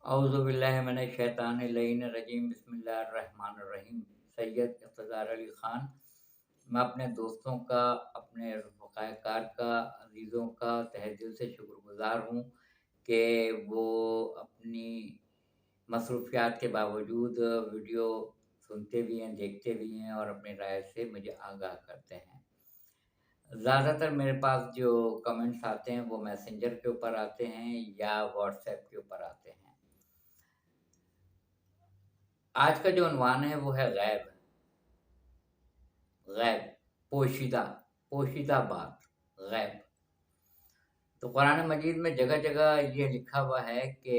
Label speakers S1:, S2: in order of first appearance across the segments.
S1: اعوذ باللہ من الشیطان اللعین الرجیم بسم اللہ الرحمن الرحیم۔ سید اقتدار علی خان۔ میں اپنے دوستوں کا، اپنے رفقائے کار کا، عزیزوں کا تہ دل سے شکر گزار ہوں کہ وہ اپنی مصروفیات کے باوجود ویڈیو سنتے بھی ہیں، دیکھتے بھی ہیں اور اپنی رائے سے مجھے آگاہ کرتے ہیں۔ زیادہ تر میرے پاس جو کمنٹس آتے ہیں وہ میسنجر کے اوپر آتے ہیں یا واٹس ایپ کے اوپر آتے ہیں۔ آج کا جو عنوان ہے وہ ہے غیب، غیب، پوشیدہ بات، غیب۔ تو قرآن مجید میں جگہ جگہ یہ لکھا ہوا ہے کہ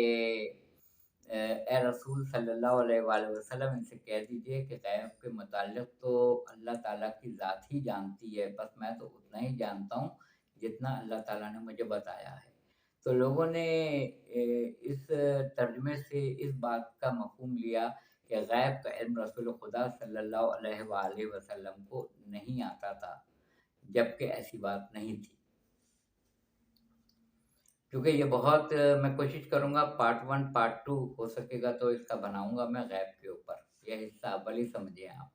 S1: اے رسول صلی اللہ علیہ وآلہ وسلم ان سے کہہ دیجئے کہ غیب کے متعلق تو اللہ تعالیٰ کی ذات ہی جانتی ہے، بس میں تو اتنا ہی جانتا ہوں جتنا اللہ تعالیٰ نے مجھے بتایا ہے۔ تو لوگوں نے اس ترجمے سے اس بات کا مفہوم لیا کہ غیب کا علم رسول خدا صلی اللہ علیہ وآلہ وسلم کو نہیں آتا تھا، جبکہ ایسی بات نہیں تھی۔ کیونکہ یہ بہت میں کوشش کروں گا پارٹ 1 پارٹ 2 ہو سکے گا تو اس کا بناؤں گا میں غیب کے اوپر، یہ حصہ اول ہی سمجھیں آپ۔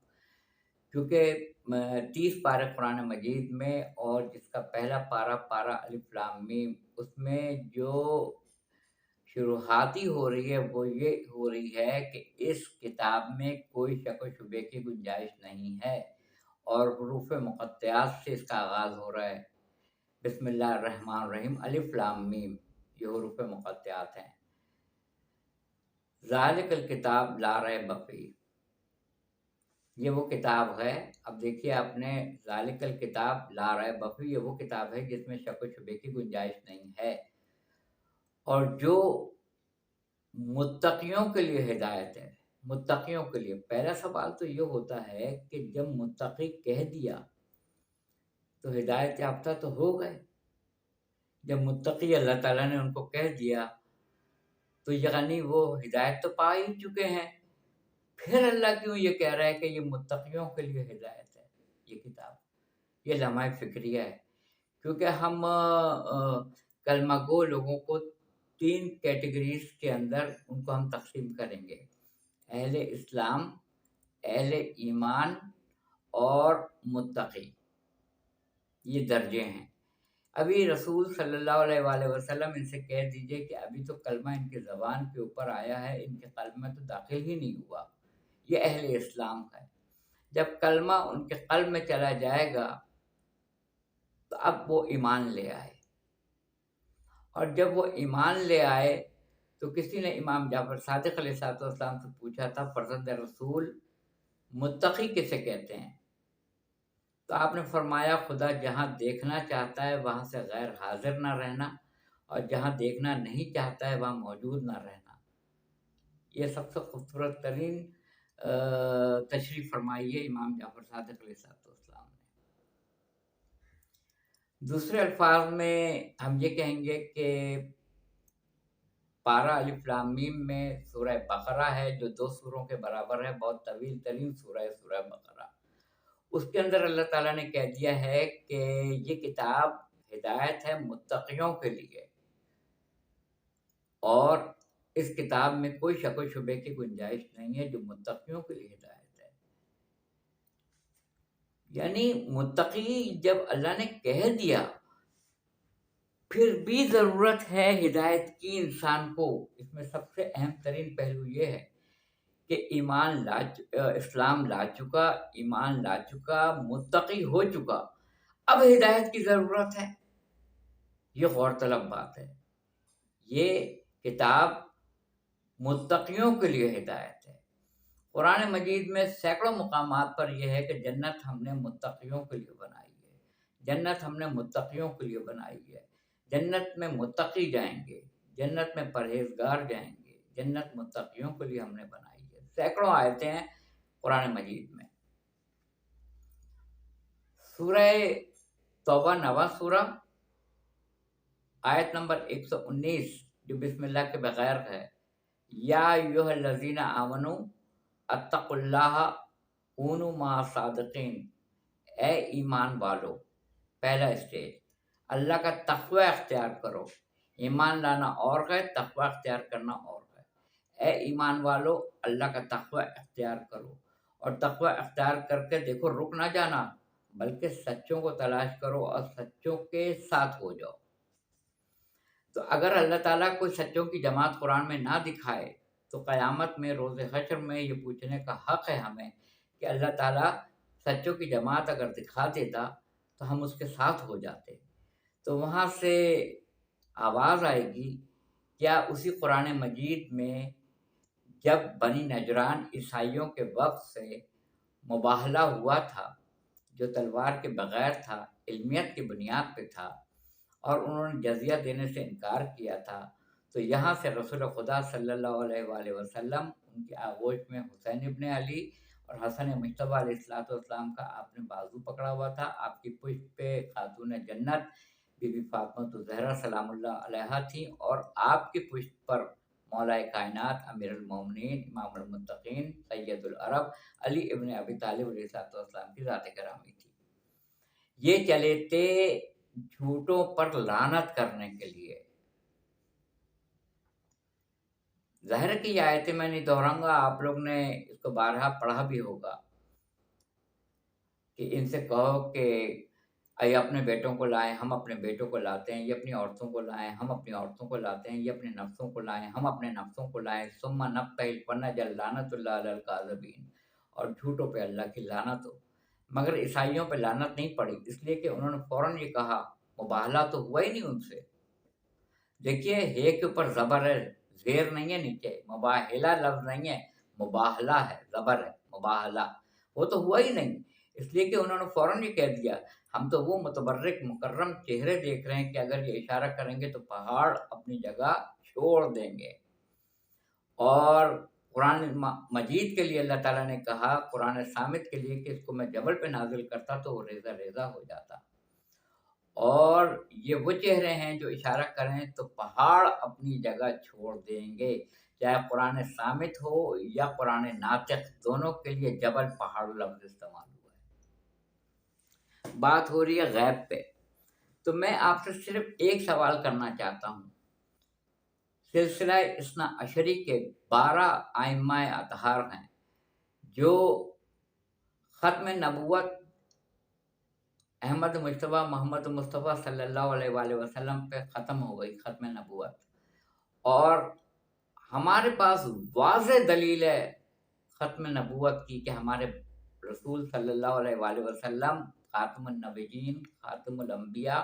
S1: کیونکہ 30 پارے قرآن مجید میں اور جس کا پہلا پارہ الف لام میم، اس میں جو شروحاتی ہو رہی ہے وہ یہ ہو رہی ہے کہ اس کتاب میں کوئی شک و شبے کی گنجائش نہیں ہے، اور حروف مقطعات سے اس کا آغاز ہو رہا ہے۔ بسم اللہ الرحمن الرحیم، الف لام میم، یہ حروف مقطعات ہیں۔ ذالک الکتاب لا ریب فیہ، یہ وہ کتاب ہے۔ اب دیکھیے آپ نے، ذالک الکتاب لا ریب فیہ، یہ وہ کتاب ہے جس میں شک و شبے کی گنجائش نہیں ہے، اور جو متقیوں کے لیے ہدایت ہے۔ متقیوں کے لیے پہلا سوال تو یہ ہوتا ہے کہ جب متقی کہہ دیا تو ہدایت یافتہ تو ہو گئے۔ جب متقی اللہ تعالیٰ نے ان کو کہہ دیا تو یعنی وہ ہدایت تو پا ہی چکے ہیں، پھر اللہ کیوں یہ کہہ رہا ہے کہ یہ متقیوں کے لیے ہدایت ہے یہ کتاب؟ یہ لمحہ فکریہ ہے۔ کیونکہ ہم کلمہ گو لوگوں کو 3 کیٹیگریز کے اندر ان کو ہم تقسیم کریں گے: اہل اسلام، اہل ایمان اور متقی، یہ درجے ہیں۔ ابھی رسول صلی اللہ علیہ وآلہ وسلم ان سے کہہ دیجئے کہ ابھی تو کلمہ ان کی زبان کے اوپر آیا ہے، ان کے قلب میں تو داخل ہی نہیں ہوا، یہ اہل اسلام ہے۔ جب کلمہ ان کے قلب میں چلا جائے گا تو اب وہ ایمان لے آئے، اور جب وہ ایمان لے آئے تو کسی نے امام جعفر صادق علیہ السلام سے پوچھا تھا، فرزند رسول متقی کسے کہتے ہیں؟ تو آپ نے فرمایا خدا جہاں دیکھنا چاہتا ہے وہاں سے غیر حاضر نہ رہنا، اور جہاں دیکھنا نہیں چاہتا ہے وہاں موجود نہ رہنا۔ یہ سب سے خوبصورت ترین تشریح فرمائی ہے امام جعفر صادق علیہ السلام نے۔ دوسرے الفاظ میں ہم یہ کہیں گے کہ پارہ الف لام میم میں سورہ بقرہ ہے جو 2 سوروں کے برابر ہے، بہت طویل ترین سورہ ہے سورہ بقرہ۔ اس کے اندر اللہ تعالیٰ نے کہہ دیا ہے کہ یہ کتاب ہدایت ہے متقیوں کے لیے، اور اس کتاب میں کوئی شک و شبے کی گنجائش نہیں ہے، جو متقیوں کے لیے ہدایت ہے۔ یعنی متقی جب اللہ نے کہہ دیا پھر بھی ضرورت ہے ہدایت کی انسان کو۔ اس میں سب سے اہم ترین پہلو یہ ہے کہ اسلام لا چکا، ایمان لا چکا، متقی ہو چکا، اب ہدایت کی ضرورت ہے۔ یہ غور طلب بات ہے۔ یہ کتاب متقیوں کے لیے ہدایت ہے۔ قرآن مجید میں سینکڑوں مقامات پر یہ ہے کہ جنت ہم نے متقیوں کے لیے بنائی ہے، جنت ہم نے متقیوں کے لیے بنائی ہے، جنت میں متقی جائیں گے، جنت میں پرہیزگار جائیں گے، جنت متقیوں کے لیے ہم نے بنائی ہے۔ سینکڑوں آیتیں ہیں قرآن مجید میں۔ سورہ توبہ 9واں سورہ، آیت نمبر 119 جو بسم اللہ کے بغیر ہے: یا ایھا الذین آمنوا اتقوا اللہ کونوا مع الصادقین، اے ایمان والو، پہلا اسٹیج اللہ کا تقوی اختیار کرو۔ ایمان لانا اور ہے، تقوی اختیار کرنا اور ہے۔ اے ایمان والو اللہ کا تقوی اختیار کرو، اور تقوی اختیار کر کے دیکھو رک نہ جانا، بلکہ سچوں کو تلاش کرو اور سچوں کے ساتھ ہو جاؤ۔ تو اگر اللہ تعالیٰ کوئی سچوں کی جماعت قرآن میں نہ دکھائے تو قیامت میں روز حشر میں یہ پوچھنے کا حق ہے ہمیں کہ اللہ تعالیٰ سچوں کی جماعت اگر دکھا دیتا تو ہم اس کے ساتھ ہو جاتے۔ تو وہاں سے آواز آئے گی، کیا اسی قرآن مجید میں جب بنی نجران عیسائیوں کے وقت سے مباہلہ ہوا تھا، جو تلوار کے بغیر تھا، علمیت کی بنیاد پہ تھا، اور انہوں نے جزیہ دینے سے انکار کیا تھا، تو یہاں سے رسول خدا صلی اللہ علیہ وآلہ وسلم ان کی آغوش میں حسین ابن علی اور حسن مجتبیٰ علیہ السلام کا آپ نے بازو پکڑا ہوا تھا، آپ کی پشت پہ خاتون جنت بی بی فاطمہ الزہرا سلام اللہ علیہا تھیں، اور آپ کی پشت پر مولا کائنات امیر المومنین امام المتقین سید العرب علی ابن ابی طالب علیہ السلام کی ذات گرامی تھی۔ یہ چلے تھے جھوٹوں پر لعنت کرنے کے لیے۔ ظاہر ہے کہ یہ آیتیں میں نہیں دہراؤں گا، آپ لوگ نے اس کو بارہا پڑھا بھی ہوگا کہ ان سے کہو کہ یہ اپنے بیٹوں کو لائیں، ہم اپنے بیٹوں کو لاتے ہیں، یہ اپنی عورتوں کو لائیں، ہم اپنی عورتوں کو لاتے ہیں، یہ اپنے نفسوں کو لائیں، ہم اپنے نفسوں کو لائیں، ثم نبتہل فنجعل لعنت اللہ علی الکاذبین، اور جھوٹوں پہ اللہ کی لعنت ہو۔ مگر عیسائیوں پہ لعنت نہیں پڑی، اس لیے کہ انہوں نے فوراً یہ کہا، مباہلہ تو ہوا ہی نہیں ان سے۔ دیکھیے ہے کے اوپر زبر ہے، زیر نہیں ہے نیچے، مباہلہ لفظ نہیں ہے، مباہلہ ہے، زبر ہے، مباہلہ، وہ تو ہوا ہی نہیں، اس لیے کہ انہوں نے فوراً یہ کہہ دیا، ہم تو وہ متبرک مکرم چہرے دیکھ رہے ہیں کہ اگر یہ اشارہ کریں گے تو پہاڑ اپنی جگہ چھوڑ دیں گے۔ اور قرآن مجید کے لیے اللہ تعالیٰ نے کہا، قرآن صامت کے لیے، کہ اس کو میں جبل پہ نازل کرتا تو وہ ریزہ ریزہ ہو جاتا، اور یہ وہ چہرے ہیں جو اشارہ کریں تو پہاڑ اپنی جگہ چھوڑ دیں گے، چاہے قرآن صامت ہو یا قرآن ناطق، دونوں کے لیے جبل پہاڑ لفظ استعمال ہوا ہے۔ بات ہو رہی ہے غیب پہ، تو میں آپ سے صرف ایک سوال کرنا چاہتا ہوں۔ سلسلہ اثنا عشری کے 12 ائمہ اطہار ہیں جو ختم نبوت احمد مجتبیٰ محمد مصطفیٰ صلی اللہ علیہ وآلہ وسلم پہ ختم ہو گئی ختم نبوت، اور ہمارے پاس واضح دلیل ہے ختم نبوت کی کہ ہمارے رسول صلی اللہ علیہ وآلہ وسلم خاتم النبیین خاتم الانبیاء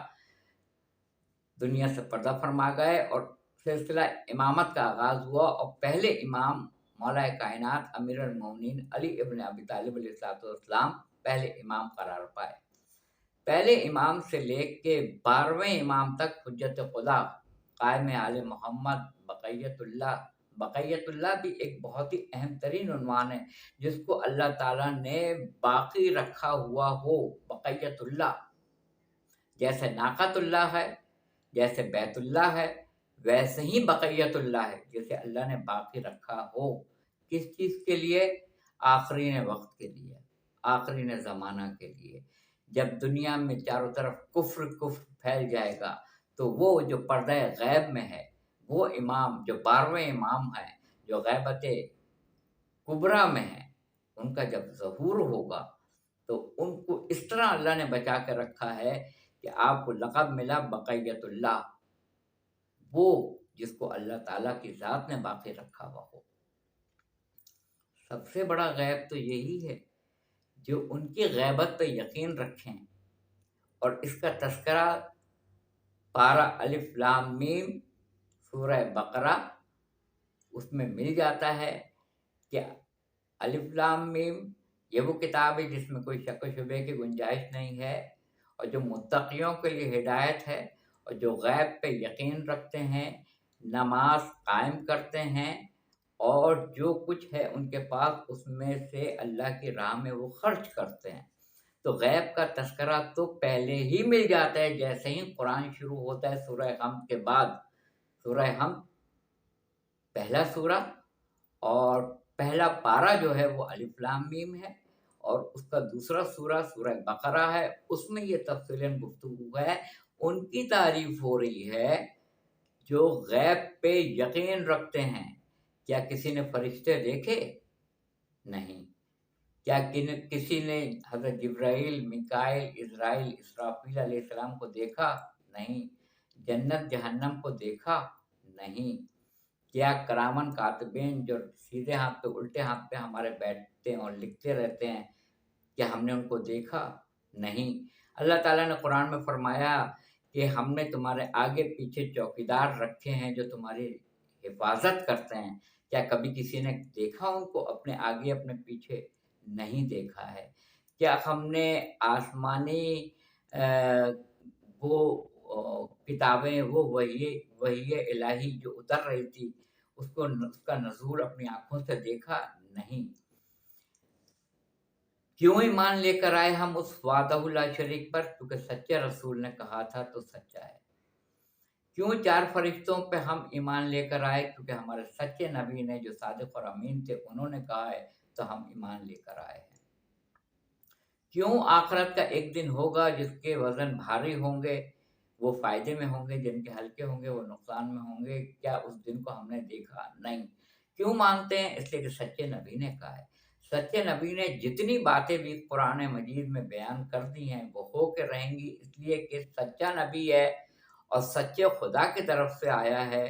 S1: دنیا سے پردہ فرما گئے، اور سلسلہ امامت کا آغاز ہوا، اور پہلے امام مولا کائنات امیر المومنین علی ابن ابی طالب علیہ السلام پہلے امام قرار پائے۔ پہلے امام سے لے کے 12ویں امام تک حجت خدا قائم آل محمد بقیت اللہ بھی ایک بہت ہی اہم ترین عنوان ہے جس کو اللہ تعالیٰ نے باقی رکھا ہوا ہو۔ بقیت اللہ جیسے ناقۃ اللہ ہے، جیسے بیت اللہ ہے، ویسے ہی بقیت اللہ ہے جسے اللہ نے باقی رکھا ہو۔ کس چیز کے لیے؟ آخرین وقت کے لیے، آخرین زمانہ کے لیے، جب دنیا میں چاروں طرف کفر پھیل جائے گا تو وہ جو پردہ غیب میں ہے، وہ امام جو 12ویں امام ہیں، جو غیبت کبریٰ میں ہیں، ان کا جب ظہور ہوگا تو ان کو اس طرح اللہ نے بچا کے رکھا ہے کہ آپ کو لقب ملا بقیت اللہ، وہ جس کو اللہ تعالیٰ کی ذات نے باقی رکھا ہوا ہو۔ سب سے بڑا غیب تو یہی ہے، جو ان کی غیبت پہ یقین رکھیں، اور اس کا تذکرہ پارہ الف لام میم سورہ بقرہ اس میں مل جاتا ہے کہ الف لام میم یہ وہ کتاب ہے جس میں کوئی شک و شبے کی گنجائش نہیں ہے، اور جو متقیوں کے لیے ہدایت ہے، اور جو غیب پہ یقین رکھتے ہیں، نماز قائم کرتے ہیں، اور جو کچھ ہے ان کے پاس اس میں سے اللہ کی راہ میں وہ خرچ کرتے ہیں۔ تو غیب کا تذکرہ تو پہلے ہی مل جاتا ہے، جیسے ہی قرآن شروع ہوتا ہے سورہ حمد کے بعد۔ سورہ حمد پہلا سورہ اور پہلا پارہ جو ہے وہ الف لام میم ہے، اور اس کا دوسرا سورہ سورہ بقرہ ہے، اس میں یہ تفصیلاً گفتگو ہے، ان کی تعریف ہو رہی ہے جو غیب پہ یقین رکھتے ہیں کیا کسی نے فرشتے دیکھے؟ نہیں۔ کیا کسی نے حضرت جبرائیل، میکائیل، عزرائیل، اسرافیل علیہ السلام کو دیکھا؟ نہیں۔ جنت جہنم کو دیکھا؟ نہیں۔ کیا کرامن کاتبین جو سیدھے ہاتھ پہ الٹے ہاتھ پہ ہمارے بیٹھتے ہیں اور لکھتے رہتے ہیں، کیا ہم نے ان کو دیکھا؟ نہیں۔ اللہ تعالیٰ نے قرآن میں فرمایا کہ ہم نے تمہارے آگے پیچھے چوکیدار رکھے ہیں جو تمہاری حفاظت کرتے ہیں، کیا کبھی کسی نے دیکھا ان کو اپنے آگے اپنے پیچھے؟ نہیں دیکھا ہے۔ کیا ہم نے آسمانی وہ کتابیں، وہ وحی الہی جو اتر رہی تھی، اس کا نزول اپنی آنکھوں سے دیکھا؟ نہیں۔ کیوں ایمان لے کر آئے ہم اس وحدہ لا شریک پر؟ کیونکہ سچے رسول نے کہا تھا تو سچا ہے۔ کیوں 4 فرشتوں پہ ہم ایمان لے کر آئے؟ کیونکہ ہمارے سچے نبی نے جو صادق اور امین تھے انہوں نے کہا ہے تو ہم ایمان لے کر آئے ہیں۔ کیوں آخرت کا ایک دن ہوگا جس کے وزن بھاری ہوں گے وہ فائدے میں ہوں گے، جن کے ہلکے ہوں گے وہ نقصان میں ہوں گے، کیا اس دن کو ہم نے دیکھا؟ نہیں۔ کیوں مانتے ہیں؟ اس لیے کہ سچے نبی نے کہا ہے۔ سچے نبی نے جتنی باتیں بھی قرآن مجید میں بیان کر دی ہیں وہ ہو کے رہیں گی، اس لیے کہ سچا نبی ہے اور سچے خدا کی طرف سے آیا ہے،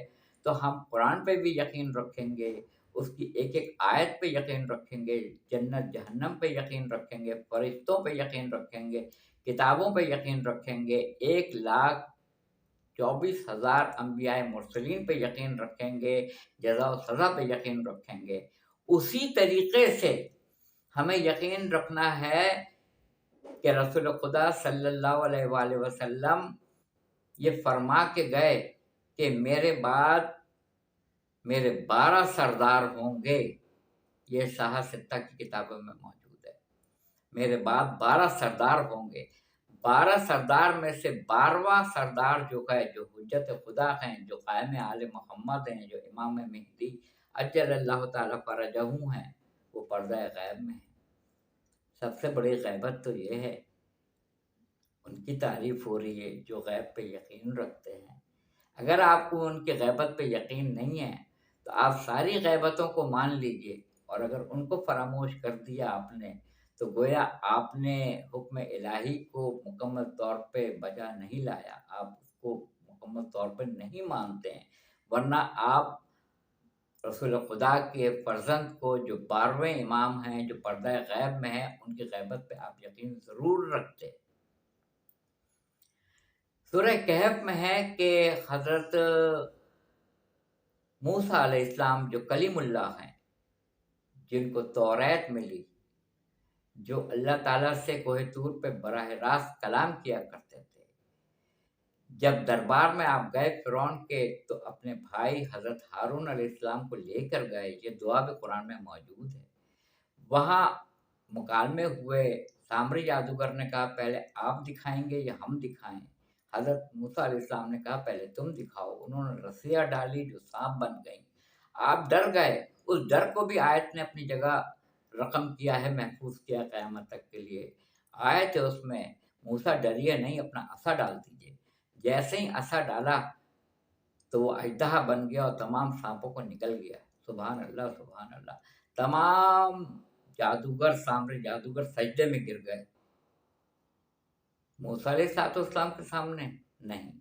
S1: تو ہم قرآن پہ بھی یقین رکھیں گے، اس کی ایک ایک آیت پہ یقین رکھیں گے، جنت جہنم پہ یقین رکھیں گے، فرشتوں پہ یقین رکھیں گے، کتابوں پہ یقین رکھیں گے، 1,24,000 انبیاء مرسلین پہ یقین رکھیں گے، جزا و سزا پہ یقین رکھیں گے۔ اسی طریقے سے ہمیں یقین رکھنا ہے کہ رسول خدا صلی اللہ علیہ وآلہ وسلم یہ فرما کے گئے کہ میرے بعد میرے 12 سردار ہوں گے، یہ صحاح ستہ کی کتابوں میں موجود ہے۔ میرے بعد 12 سردار ہوں گے، 12 سردار میں سے 12واں سردار جو ہے، جو حجت خدا ہیں، جو قائم آل محمد ہیں، جو امام مہدی اجل اللہ تعالیٰ فرجہ ہیں، وہ پردہ غیب میں ہیں۔ سب سے بڑی غیبت تو یہ ہے، ان کی تعریف ہو رہی ہے جو غیب پہ یقین رکھتے ہیں۔ اگر آپ کو ان کی غیبت پہ یقین نہیں ہے تو آپ ساری غیبتوں کو مان لیجئے، اور اگر ان کو فراموش کر دیا آپ نے تو گویا آپ نے حکم الہی کو مکمل طور پہ بجا نہیں لایا، آپ اس کو مکمل طور پہ نہیں مانتے ہیں، ورنہ آپ رسول خدا کے فرزند کو جو 12ویں امام ہیں، جو پردہ غیب میں ہیں، ان کی غیبت پہ آپ یقین ضرور رکھتے۔ سورہ کہف میں ہے کہ حضرت موسیٰ علیہ السلام جو کلیم اللہ ہیں، جن کو توریت ملی، جو اللہ تعالیٰ سے کوہ طور پہ براہ راست کلام کیا کرتے تھے، جب دربار میں آپ گئے فرعون کے تو اپنے بھائی حضرت ہارون علیہ السلام کو لے کر گئے، یہ دعا بھی قرآن میں موجود ہے۔ وہاں مکالمے ہوئے، سامری جادوگر نے کہا پہلے آپ دکھائیں گے یا ہم دکھائیں؟ حضرت موسیٰ علیہ السلام نے کہا پہلے تم دکھاؤ۔ انہوں نے رسیاں ڈالی جو سانپ بن گئیں، آپ ڈر گئے، اس ڈر کو بھی آیت نے اپنی جگہ رقم کیا ہے، محفوظ کیا قیامت تک کے لیے۔ آیت ہے اس میں، موسیٰ ڈریے نہیں، اپنا عصا ڈال دیجئے۔ جیسے ہی عصا ڈالا تو وہ اژدہا بن گیا اور تمام سانپوں کو نکل گیا۔ سبحان اللہ، سبحان اللہ۔ تمام جادوگر، سامری جادوگر سجدے میں گر گئے۔ موسیٰ علیہ السلام کے سامنے نہیں،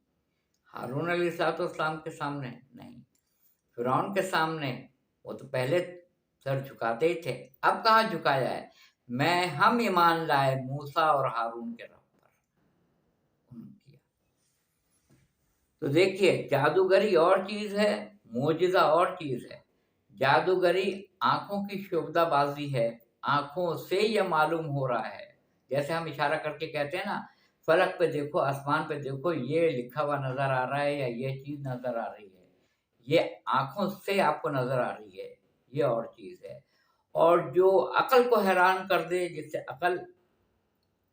S1: ہارون علیہ السلام کے سامنے نہیں، فرعون کے سامنے وہ تو پہلے سر جھکاتے ہی تھے، اب کہاں جھکایا ہے؟ ہم ایمان لائے موسیٰ اور ہارون کے رب پر۔ تو دیکھیے، جادوگری اور چیز ہے، معجزہ اور چیز ہے۔ جادوگری آنکھوں کی شعبدہ بازی ہے، آنکھوں سے یہ معلوم ہو رہا ہے، جیسے ہم اشارہ کر کے کہتے ہیں نا، فلک پہ دیکھو، آسمان پہ دیکھو، یہ لکھا ہوا نظر آ رہا ہے یا یہ چیز نظر آ رہی ہے، یہ آنکھوں سے آپ کو نظر آ رہی ہے، یہ اور چیز ہے۔ اور جو عقل کو حیران کر دے، جس سے عقل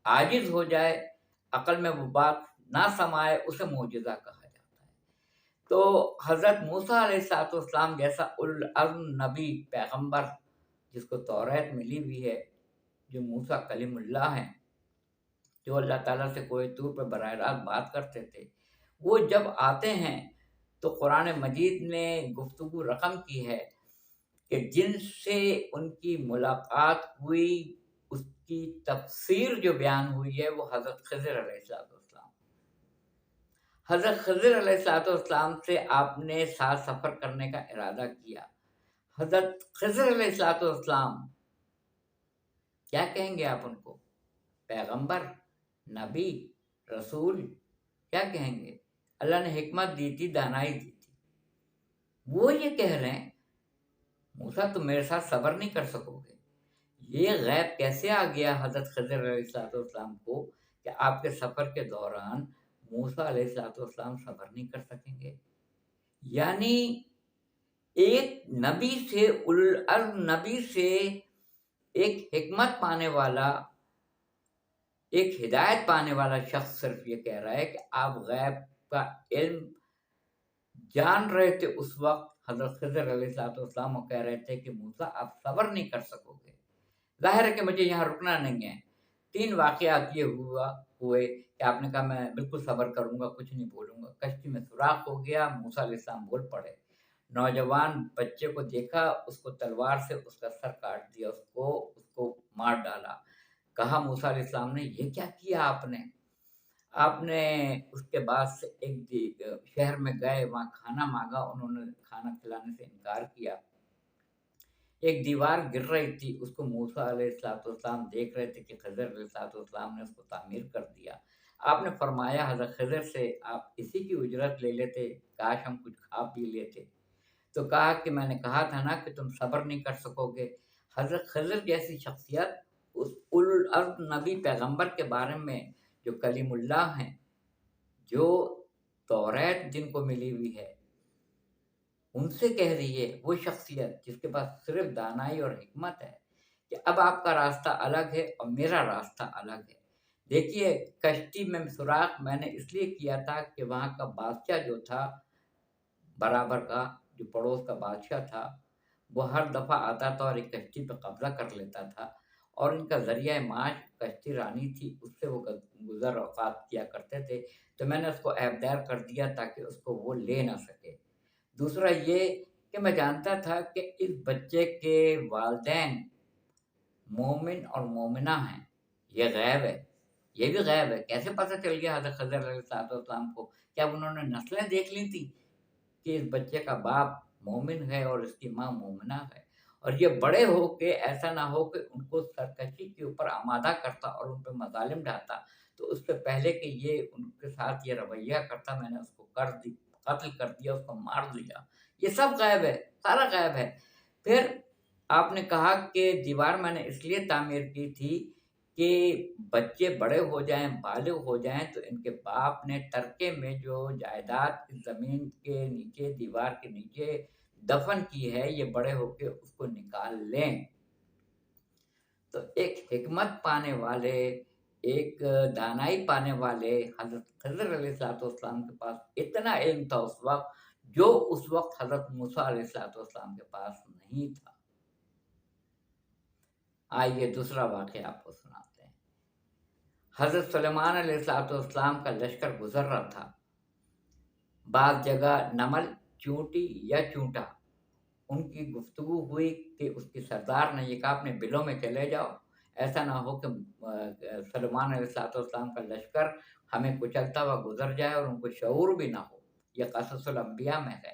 S1: عاجز ہو جائے، عقل میں وہ بات نہ سمائے، اسے معجزہ کہا جاتا ہے۔ تو حضرت موسیٰ علیہ السلام جیسا اولوالعزم نبی پیغمبر، جس کو توریت ملی ہوئی ہے، جو موسیٰ کلیم اللہ ہیں، جو اللہ تعالیٰ سے کوہ طور پہ براہ راست بات کرتے تھے، وہ جب آتے ہیں تو قرآن مجید نے گفتگو رقم کی ہے کہ جن سے ان کی ملاقات ہوئی اس کی تفسیر جو بیان ہوئی ہے وہ حضرت خضر علیہ السلام. حضرت خضر علیہ السلام سے آپ نے ساتھ سفر کرنے کا ارادہ کیا. حضرت خضر علیہ السلام کیا کہیں گے آپ ان کو؟ پیغمبر، نبی، رسول، کیا کہیں گے؟ اللہ نے حکمت دی تھی، دانائی دی تھی. وہ یہ کہہ رہے ہیں موسیٰ تم میرے ساتھ صبر نہیں کر سکو گے. یہ غیب کیسے آ گیا حضرت خضر علیہ السلام کو کہ آپ کے سفر کے دوران موسیٰ علیہ السلام صبر نہیں کر سکیں گے؟ یعنی ایک نبی سے نبی سے ایک حکمت پانے والا، ایک ہدایت پانے والا شخص صرف یہ کہہ رہا ہے کہ آپ غیب کا علم جان رہے تھے اس وقت. حضرت خضر علیہ السلام وہ کہہ رہے تھے کہ موسیٰ آپ صبر نہیں کر سکو گے. ظاہر ہے کہ مجھے یہاں رکنا نہیں ہے. 3 واقعات یہ ہوئے کہ آپ نے کہا میں بالکل صبر کروں گا، کچھ نہیں بولوں گا. کشتی میں سوراخ ہو گیا، موسیٰ علیہ السلام بول پڑے. نوجوان بچے کو دیکھا، اس کو تلوار سے اس کا سر کاٹ دیا، اس کو مار ڈالا. کہا موسیٰ علیہ السلام نے یہ کیا کیا آپ نے اس کے بعد سے ایک شہر میں گئے، وہاں کھانا مانگا، انہوں نے کھانا کھلانے سے انکار کیا. ایک دیوار گر رہی تھی، اس کو موسیٰ علیہ السلام دیکھ رہے تھے کہ خضر علیہ السلام نے اس کو تعمیر کر دیا. آپ نے فرمایا حضرت خضر سے آپ اسی کی اجرت لے لیتے، کاش ہم کچھ کھا پی لیتے. تو کہا کہ میں نے کہا تھا نا کہ تم صبر نہیں کر سکو گے. حضرت خضر جیسی شخصیت اس اولو العزم نبی پیغمبر کے بارے میں جو کلیم اللہ ہیں، جو توریت جن کو ملی ہوئی ہے، ان سے کہہ رہی ہے. وہ شخصیت جس کے پاس صرف دانائی اور حکمت ہے کہ اب آپ کا راستہ الگ ہے اور میرا راستہ الگ ہے. دیکھیے کشتی میں سوراخ میں نے اس لیے کیا تھا کہ وہاں کا بادشاہ جو تھا برابر کا، جو پڑوس کا بادشاہ تھا، وہ ہر دفعہ آتا تھا اور ایک کشتی پہ قبضہ کر لیتا تھا، اور ان کا ذریعہ معاش کشتی رانی تھی، اس سے وہ گزر اوقات کیا کرتے تھے. تو میں نے اس کو عیبدار کر دیا تاکہ اس کو وہ لے نہ سکے. دوسرا یہ کہ میں جانتا تھا کہ اس بچے کے والدین مومن اور مومنہ ہیں. یہ غیب ہے، یہ بھی غیب ہے. کیسے پتہ چل گیا حضرت خضر علیہ السلام کو؟ کیا انہوں نے نسلیں دیکھ لی تھی کہ اس بچے کا باپ مومن ہے اور اس کی ماں مومنہ ہے، اور یہ بڑے ہو کے ایسا نہ ہو کہ ان کو سرکشی کے اوپر آمادہ کرتا اور ان پہ مظالم ڈھاتا، تو اس سے پہلے کہ یہ ان کے ساتھ یہ رویہ کرتا میں نے اس کو قتل کر دیا، اس کو مار دیا. یہ سب غیب ہے، سارا غیب ہے. پھر آپ نے کہا کہ دیوار میں نے اس لیے تعمیر کی تھی کہ بچے بڑے ہو جائیں، بالغ ہو جائیں، تو ان کے باپ نے ترکے میں جو جائیداد زمین کے نیچے، دیوار کے نیچے دفن کی ہے، یہ بڑے ہو کے اس کو نکال لیں. تو ایک حکمت پانے والے، ایک دانائی پانے والے حضرت خضر علیہ السلام کے پاس اتنا علم تھا اس وقت، جو اس وقت حضرت موسیٰ علیہ السلام کے پاس نہیں تھا. آئیے دوسرا واقعہ آپ کو سناتے ہیں. حضرت سلیمان علیہ السلام کا لشکر گزر رہا تھا. بعض جگہ نمل، چونٹی یا چونٹا، ان کی گفتگو ہوئی کہ اس کی سردار نے یہ کہا اپنے بلوں میں چلے جاؤ، ایسا نہ ہو کہ سلیمان علیہ السلام کا لشکر ہمیں کچلتا ہوا گزر جائے اور ان کو شعور بھی نہ ہو. یہ قصص الانبیاء میں ہے.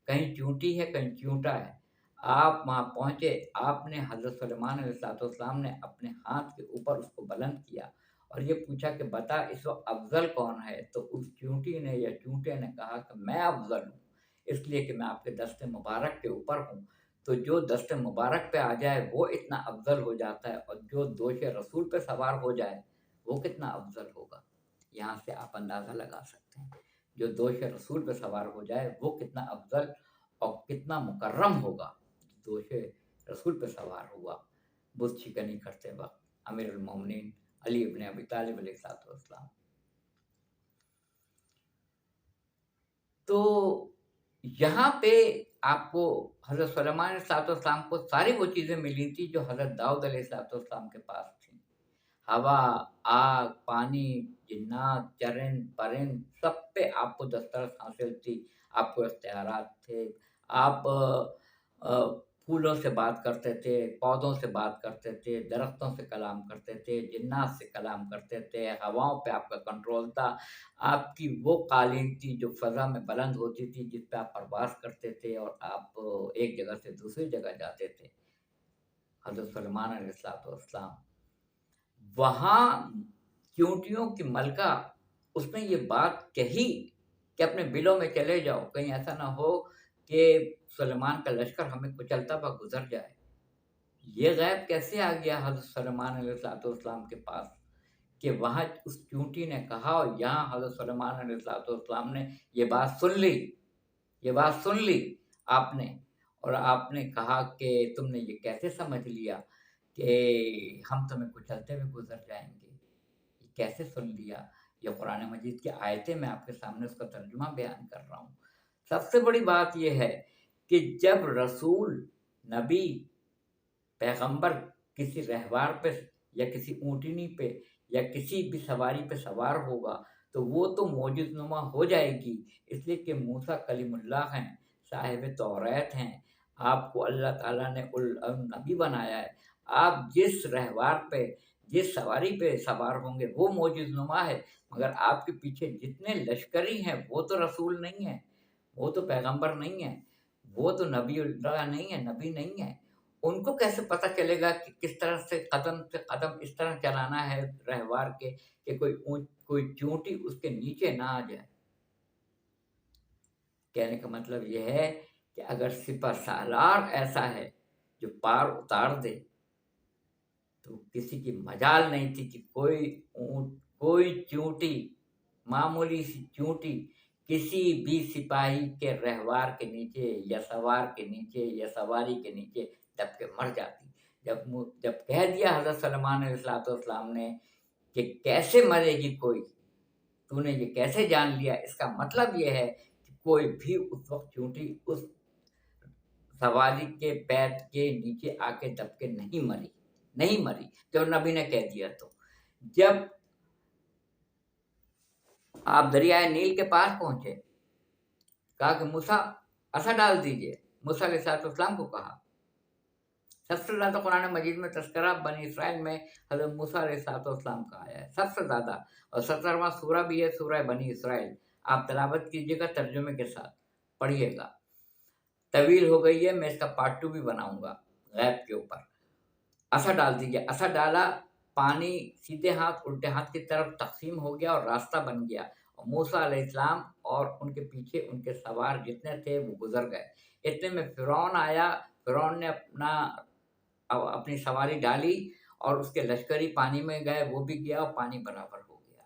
S1: کہیں چونٹی ہے، کہیں چونٹا ہے. آپ وہاں پہنچے، آپ نے حضرت سلیمان علیہ السلام نے اپنے ہاتھ کے اوپر اس کو بلند کیا اور یہ پوچھا کہ بتا اس وقت افضل کون ہے؟ تو اس چونٹی نے یا چونٹے نے کہا کہ میں افضل ہوں، اس لیے کہ میں آپ کے دست مبارک کے اوپر ہوں. تو جو دست مبارک پہ آ جائے وہ اتنا افضل ہو جاتا ہے، اور جو دوش رسول پہ سوار ہو جائے وہ کتنا افضل ہوگا. یہاں سے آپ اندازہ لگا سکتے ہیں جو دوش رسول پہ سوار ہو جائے وہ کتنا افضل اور کتنا مکرم ہوگا. دوش رسول پہ سوار ہوا بت شکنی کرتے وقت امیر المومنین علی ابن ابی طالب علیہ السلام. تو یہاں پہ آپ کو حضرت سلیمان علیہ السلام کو ساری وہ چیزیں ملی تھی جو حضرت داؤد علیہ السلام کے پاس تھیں. ہوا، آگ، پانی، جنات، چرند، پرند، سب پہ آپ کو دسترس حاصل تھی. آپ کو اختیارات تھے. آپ پھولوں سے بات کرتے تھے، پودوں سے بات کرتے تھے، درختوں سے کلام کرتے تھے، جنات سے کلام کرتے تھے، ہواؤں پہ آپ کا کنٹرول تھا، آپ کی وہ قالین تھی جو فضا میں بلند ہوتی تھی، جس پہ آپ پرواز کرتے تھے اور آپ ایک جگہ سے دوسری جگہ جاتے تھے۔ حضرت سلیمان علیہ السلام وہاں چونٹیوں کی ملکہ اس نے یہ بات کہی کہ اپنے بلوں میں چلے جاؤ، کہیں ایسا نہ ہو کہ سلیمان کا لشکر ہمیں کچلتا ہوا گزر جائے۔ یہ غیب کیسے آ گیا حضرت سلیمان علیہ السلام کے پاس کہ وہاں اس چونٹی نے کہا، اور یہاں حضرت سلیمان علیہ السلام نے یہ بات سن لی آپ نے، اور آپ نے کہا کہ تم نے یہ کیسے سمجھ لیا کہ ہم تمہیں کچلتے ہوئے گزر جائیں گے؟ یہ کیسے سن لیا؟ یہ قرآن مجید کی آیتیں میں آپ کے سامنے اس کا ترجمہ بیان کر رہا ہوں۔ سب سے بڑی بات یہ ہے کہ جب رسول، نبی، پیغمبر کسی رہوار پہ یا کسی اونٹنی پہ یا کسی بھی سواری پہ سوار ہوگا تو وہ تو معجز نما ہو جائے گی، اس لیے کہ موسیٰ کلیم اللہ ہیں، صاحب توریت ہیں، آپ کو اللہ تعالیٰ نے نبی بنایا ہے۔ آپ جس رہوار پہ، جس سواری پہ سوار ہوں گے وہ معجز نما ہے، مگر آپ کے پیچھے جتنے لشکری ہیں وہ تو رسول نہیں ہیں، وہ تو پیغمبر نہیں ہیں، وہ تو نبی اللہ نہیں ہے، نبی نہیں ہے۔ ان کو کیسے پتہ چلے گا کہ کس طرح سے قدم اس طرح چلانا ہے رہوار کے کہ کوئی چونٹی اس کے نیچے نہ آ جائے؟ کہنے کا مطلب یہ ہے کہ اگر سپہ سالار ایسا ہے جو پار اتار دے تو کسی کی مجال نہیں تھی کہ کوئی چونٹی، معمولی سی چونٹی کسی بھی سپاہی کے رہوار کے نیچے یا سوار کے نیچے یا سواری کے نیچے دب کے مر جاتی۔ جب کہہ دیا حضرت سلیمان علیہ السلام نے کہ کیسے مرے گی کوئی، تو نے یہ کیسے جان لیا، اس کا مطلب یہ ہے کہ کوئی بھی اس وقت چونٹی اس سواری کے پیر کے نیچے آ کے دب کے نہیں مری جب نبی نے کہہ دیا۔ تو جب آپ دریائے نیل کے پاس پہنچے، کہا کہ موسیٰ عصا ڈال دیجئے، موسیٰ علیہ السلام کو کہا۔ سب سے زیادہ قرآن مجید میں تذکرہ بنی اسرائیل میں حضرت موسیٰ علیہ السلام کا آیا ہے، سب سے زیادہ، اور 17واں سورہ بھی ہے، سورہ بنی اسرائیل۔ آپ تلاوت کیجیے گا ترجمے کے ساتھ، پڑھیے گا۔ طویل ہو گئی ہے، میں اس کا پارٹ 2 بھی بناؤں گا غیب کے اوپر۔ عصا ڈال دیجیے، عصا ڈالا، پانی سیدھے ہاتھ الٹے ہاتھ کی طرف تقسیم ہو گیا اور راستہ بن گیا، اور موسیٰ علیہ السلام اور ان کے پیچھے ان کے سوار جتنے تھے وہ گزر گئے۔ اتنے میں فرعون آیا، فرعون نے اپنی سواری ڈالی اور اس کے لشکری پانی میں گئے، وہ بھی گیا اور پانی برابر ہو گیا۔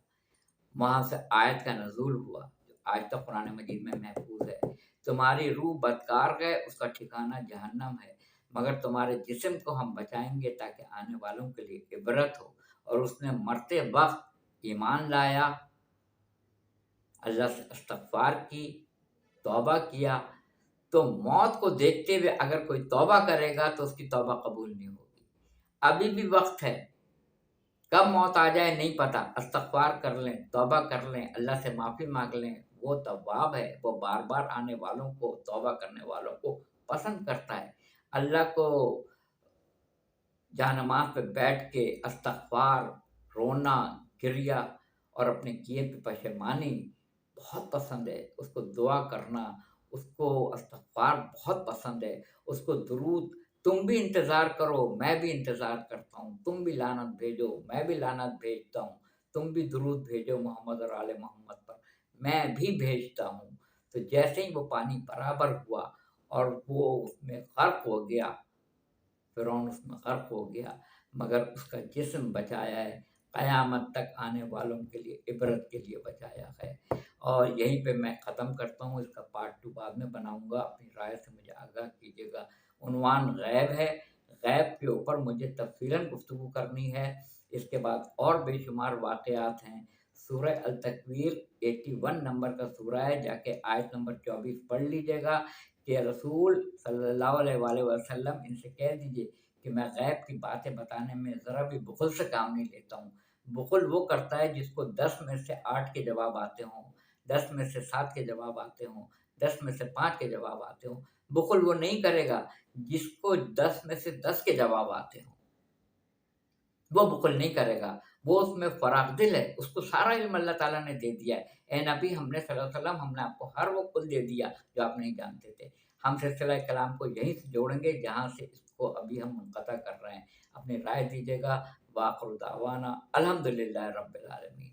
S1: وہاں سے آیت کا نزول ہوا جو آج تک قرآن مجید میں محفوظ ہے، تمہاری روح بدکار گئے، اس کا ٹھکانہ جہنم ہے، مگر تمہارے جسم کو ہم بچائیں گے تاکہ آنے والوں کے لیے عبرت ہو۔ اور اس نے مرتے وقت ایمان لایا، اللہ سے استغفار کی، توبہ کیا، تو موت کو دیکھتے ہوئے اگر کوئی توبہ کرے گا تو اس کی توبہ قبول نہیں ہوگی۔ ابھی بھی وقت ہے، کب موت آ جائے نہیں پتا، استغفار کر لیں، توبہ کر لیں، اللہ سے معافی مانگ لیں، وہ تواب ہے، وہ بار بار آنے والوں کو، توبہ کرنے والوں کو پسند کرتا ہے۔ اللہ کو جانماز پہ بیٹھ کے استغفار، رونا، گریا اور اپنے کیے پہ پشیمانی بہت پسند ہے۔ اس کو دعا کرنا، اس کو استغفار بہت پسند ہے، اس کو درود۔ تم بھی انتظار کرو، میں بھی انتظار کرتا ہوں، تم بھی لعنت بھیجو، میں بھی لعنت بھیجتا ہوں، تم بھی درود بھیجو محمد اور آل محمد پر، میں بھی بھیجتا ہوں۔ تو جیسے ہی وہ پانی برابر ہوا اور وہ اس میں غرق ہو گیا، فرعون اس میں غرق ہو گیا، مگر اس کا جسم بچایا ہے، قیامت تک آنے والوں کے لیے عبرت کے لیے بچایا ہے۔ اور یہیں پہ میں ختم کرتا ہوں، اس کا پارٹ 2 بعد میں بناؤں گا، اپنی رائے سے مجھے آگاہ کیجیے گا۔ عنوان غیب ہے، غیب کے اوپر مجھے تفصیلاً گفتگو کرنی ہے۔ اس کے بعد اور بے شمار واقعات ہیں۔ سورہ التکویر 81 نمبر کا سورہ ہے، جا کے آیت نمبر 24 پڑھ لیجیے گا کہ رسول صلی اللہ علیہ وآلہ وسلم ان سے کہہ دیجئے کہ میں غیب کی باتیں بتانے میں ذرا بھی بخل سے کام نہیں لیتا ہوں۔ بخل وہ کرتا ہے جس کو 10 میں سے 8 کے جواب آتے ہوں، 10 میں سے 7 کے جواب آتے ہوں، 10 میں سے 5 کے جواب آتے ہوں، بخل وہ نہیں کرے گا جس کو 10 میں سے 10 کے جواب آتے ہوں، وہ بخل نہیں کرے گا، وہ اس میں فراغ دل ہے، اس کو سارا علم اللہ تعالیٰ نے دے دیا ہے۔ اے نبی، ہم نے صلی اللہ علیہ وسلم، ہم نے آپ کو ہر وہ کل دے دیا جو آپ نہیں جانتے تھے۔ ہم سلسلہ کلام کو یہیں سے جوڑیں گے جہاں سے اس کو ابھی ہم منقطع کر رہے ہیں۔ اپنی رائے دیجیے گا۔ وآخر دعوانا الحمدللہ رب العالمین۔